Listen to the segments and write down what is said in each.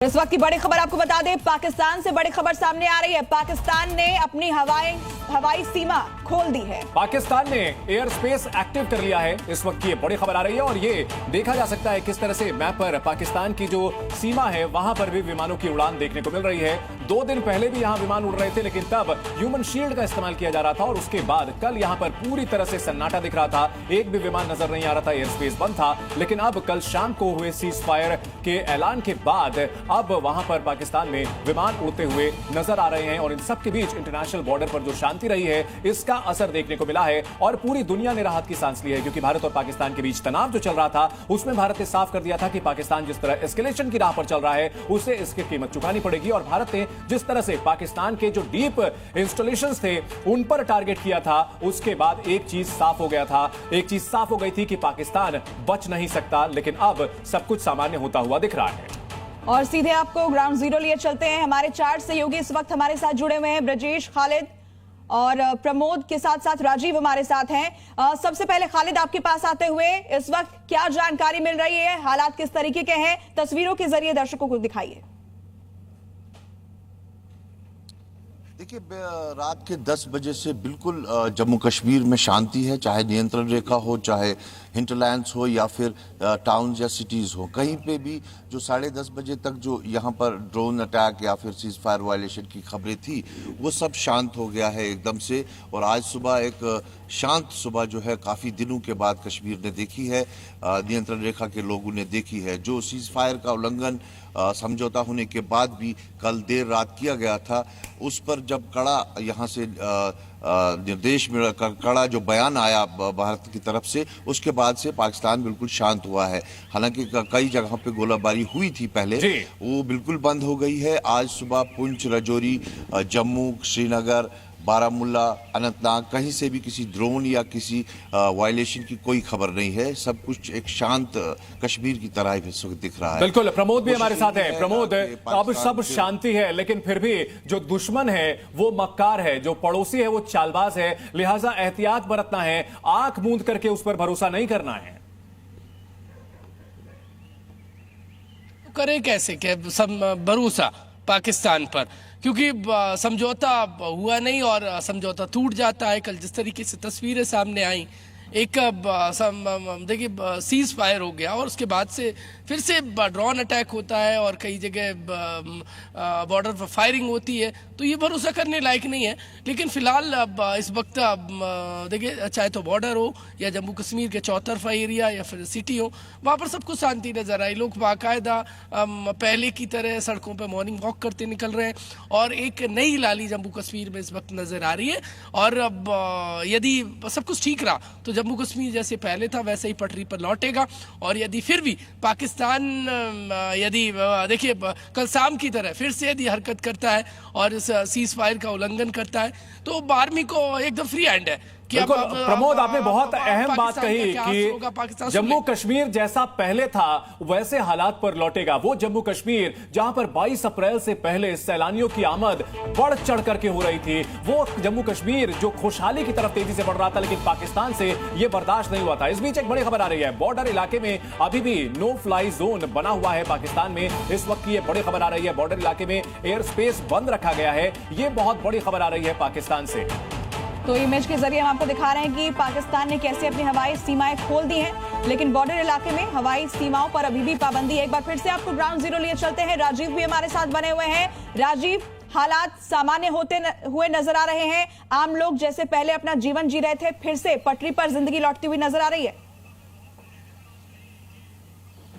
इस वक्त की बड़ी खबर आपको बता दें, पाकिस्तान से बड़ी खबर सामने आ रही है। पाकिस्तान ने अपनी हवाई सीमा खोल दी है। पाकिस्तान ने एयर स्पेस एक्टिव कर लिया है। इस वक्त की ये बड़ी खबर आ रही है और ये देखा जा सकता है किस तरह से मैप पर पाकिस्तान की जो सीमा है वहां पर भी विमानों की उड़ान देखने को मिल रही है। 2 दिन पहले भी यहां विमान उड़ रहे थे, लेकिन तब ह्यूमन शील्ड का इस्तेमाल किया जा रहा था और उसके बाद कल यहां पर पूरी तरह से सन्नाटा दिख रहा था। एक भी विमान नजर नहीं आ रहा था, एयर स्पेस बंद था। लेकिन अब कल शाम को हुए सीज फायर के ऐलान के बाद अब वहां पर पाकिस्तान में विमान उड़ते हुए नजर आ रहे हैं और इन सब के बीच इंटरनेशनल बॉर्डर पर जो शांति रही है इसका असर देखने को मिला है और पूरी दुनिया ने राहत की सांस ली है, क्योंकि भारत और पाकिस्तान के बीच तनाव जो चल रहा था उसमें भारत ने साफ कर दिया था कि पाकिस्तान जिस तरह एस्केलेशन की राह पर चल रहा है उसे इसकी कीमत चुकानी पड़ेगी। और भारत ने जिस तरह से पाकिस्तान के जो डीप इंस्टॉलेशंस थे उन पर टारगेट किया था, उसके बाद एक चीज साफ हो गया था, एक चीज साफ हो गई थी कि पाकिस्तान बच नहीं सकता। लेकिन अब सब कुछ सामान्य होता हुआ दिख रहा है। और सीधे आपको ग्राउंड जीरो लिए चलते हैं। हमारे 4 सहयोगी इस वक्त हमारे साथ जुड़े हुए हैं, ब्रजेश, खालिद और प्रमोद के साथ साथ राजीव हमारे साथ हैं। सबसे पहले खालिद, आपके पास आते हुए इस वक्त क्या जानकारी मिल रही है, हालात किस तरीके के हैं, तस्वीरों के जरिए दर्शकों को दिखाइए। देखिए, रात के 10 बजे से बिल्कुल जम्मू कश्मीर में शांति है, चाहे नियंत्रण रेखा हो, चाहे हिंटरलैंड्स हो या फिर टाउन्स या सिटीज़ हो। कहीं पे भी जो 10:30 बजे तक जो यहाँ पर ड्रोन अटैक या फिर सीज फायर वायलेशन की खबरें थी वो सब शांत हो गया है एकदम से। और आज सुबह एक शांत सुबह जो है काफ़ी दिनों के बाद कश्मीर ने देखी है, नियंत्रण रेखा के लोगों ने देखी है। जो सीज फायर का उल्लंघन समझौता होने के बाद भी कल देर रात किया गया था, उस पर जब कड़ा यहाँ से निर्देश में कड़ा जो बयान आया भारत की तरफ से, उसके बाद से पाकिस्तान बिल्कुल शांत हुआ है। हालांकि कई जगहों पे गोलाबारी हुई थी पहले, वो बिल्कुल बंद हो गई है। आज सुबह पुंछ, राजौरी, जम्मू, श्रीनगर, बारामुल्ला, अनंतनाग, कहीं से भी किसी ड्रोन या किसी वायलेशन की कोई खबर नहीं है। सब कुछ एक शांत कश्मीर की तरह इस वक्त दिख रहा है। बिल्कुल, प्रमोद भी हमारे साथ है। प्रमोद, अब सब शांति है, लेकिन फिर भी जो दुश्मन है वो मक्कार है, जो पड़ोसी है वो चालबाज है, लिहाजा एहतियात बरतना है, आंख मूंद करके उस पर भरोसा नहीं करना है। करे कैसे क्या सब भरोसा पाकिस्तान पर, क्योंकि समझौता हुआ नहीं और समझौता टूट जाता है। कल जिस तरीके से तस्वीरें सामने आई, एक देखिए सीज फायर हो गया और उसके बाद से फिर से ड्रोन अटैक होता है और कई जगह बॉर्डर पर फायरिंग होती है, तो ये भरोसा करने लायक नहीं है। लेकिन फिलहाल इस वक्त देखिए, चाहे तो बॉर्डर हो या जम्मू कश्मीर के चौतरफा एरिया या फिर सिटी हो, वहाँ पर सब कुछ शांति नजर आई। लोग बाकायदा पहले की तरह सड़कों पर मॉर्निंग वॉक करते निकल रहे हैं और एक नई लाली जम्मू कश्मीर में इस वक्त नजर आ रही है। और यदि सब कुछ ठीक रहा तो जम्मू कश्मीर जैसे पहले था वैसे ही पटरी पर लौटेगा। और यदि फिर भी पाकिस्तान यदि देखिए कल शाम की तरह फिर से यदि हरकत करता है और इस सीज फायर का उल्लंघन करता है तो आर्मी को एकदम फ्री हैंड है। प्रमोद, आपने बहुत अहम बात कही कि जम्मू कश्मीर जैसा पहले था वैसे हालात पर लौटेगा। वो जम्मू कश्मीर जहां पर 22 अप्रैल से पहले सैलानियों की आमद बढ़ चढ़ करके हो रही थी, वो जम्मू कश्मीर जो खुशहाली की तरफ तेजी से बढ़ रहा था, लेकिन पाकिस्तान से ये बर्दाश्त नहीं हुआ था। इस बीच एक बड़ी खबर आ रही है, बॉर्डर इलाके में अभी भी नो फ्लाई जोन बना हुआ है पाकिस्तान में। इस वक्त की ये बड़ी खबर आ रही है, बॉर्डर इलाके में एयर स्पेस बंद रखा गया है। ये बहुत बड़ी खबर आ रही है पाकिस्तान से। तो इमेज के जरिए हम आपको दिखा रहे हैं कि पाकिस्तान ने कैसे अपनी हवाई सीमाएं खोल दी हैं, लेकिन बॉर्डर इलाके में हवाई सीमाओं पर अभी भी पाबंदी है। एक बार फिर से आपको ग्राउंड जीरो लिए चलते हैं, राजीव भी हमारे साथ बने हुए हैं। राजीव, हालात सामान्य होते हुए नजर आ रहे हैं, आम लोग जैसे पहले अपना जीवन जी रहे थे फिर से पटरी पर जिंदगी लौटती हुई नजर आ रही है।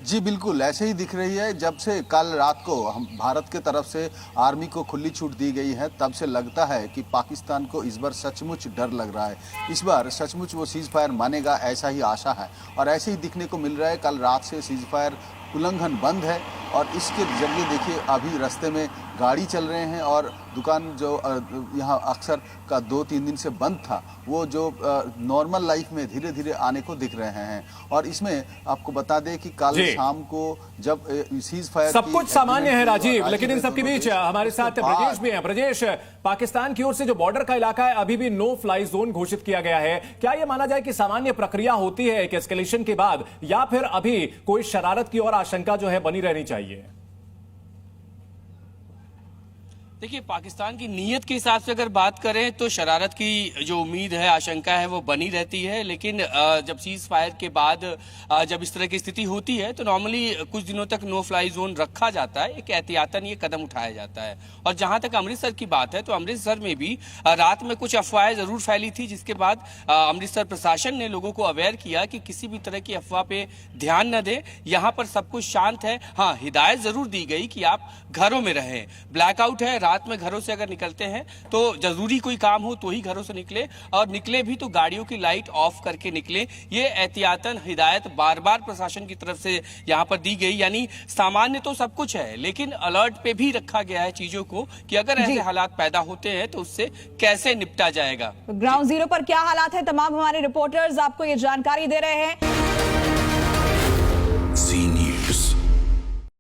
जी बिल्कुल ऐसे ही दिख रही है। जब से कल रात को हम भारत के तरफ से आर्मी को खुली छूट दी गई है, तब से लगता है कि पाकिस्तान को इस बार सचमुच डर लग रहा है। इस बार सचमुच वो सीज फायर मानेगा, ऐसा ही आशा है और ऐसे ही दिखने को मिल रहा है। कल रात से सीज फायर उल्लंघन बंद है और इसके जरिए देखिए अभी रास्ते में गाड़ी चल रहे हैं और दुकान जो यहाँ अक्सर का 2-3 दिन से बंद था, वो जो नॉर्मल लाइफ में धीरे धीरे आने को दिख रहे हैं। और इसमें आपको बता दें कि कल शाम को जब सीज फायर सब कुछ सामान्य है राजीव, लेकिन इन सबके बीच हमारे साथ ब्रजेश भी हैं। ब्रजेश, पाकिस्तान की ओर से जो बॉर्डर का इलाका है अभी भी नो फ्लाई जोन घोषित किया गया है, क्या यह माना जाए कि सामान्य प्रक्रिया होती है एक एस्केलेशन के बाद, या फिर अभी कोई शरारत की और आशंका जो है बनी रहनी चाहिए? देखिए, पाकिस्तान की नीयत के हिसाब से अगर बात करें तो शरारत की जो उम्मीद है, आशंका है, वो बनी रहती है। लेकिन जब सीज फायर के बाद जब इस तरह की स्थिति होती है तो नॉर्मली कुछ दिनों तक नो फ्लाई जोन रखा जाता है, एक एहतियातन ये कदम उठाया जाता है। और जहां तक अमृतसर की बात है तो अमृतसर में भी रात में कुछ अफवाहें जरूर फैली थी, जिसके बाद अमृतसर प्रशासन ने लोगों को अवेयर किया कि किसी भी तरह की अफवाह पे ध्यान न दें, यहाँ पर सब कुछ शांत है। हाँ, हिदायत जरूर दी गई कि आप घरों में रहें, ब्लैकआउट है, रात में घरों से अगर निकलते हैं तो जरूरी कोई काम हो तो ही घरों से निकले, और निकले भी तो गाड़ियों की लाइट ऑफ करके निकले। ये एहतियातन हिदायत बार बार प्रशासन की तरफ से यहाँ पर दी गई। यानी सामान्य तो सब कुछ है, लेकिन अलर्ट पे भी रखा गया है चीजों को कि अगर ऐसे हालात पैदा होते हैं तो उससे कैसे निपटा जाएगा। ग्राउंड जीरो पर क्या हालात है, तमाम हमारे रिपोर्टर्स आपको ये जानकारी दे रहे हैं।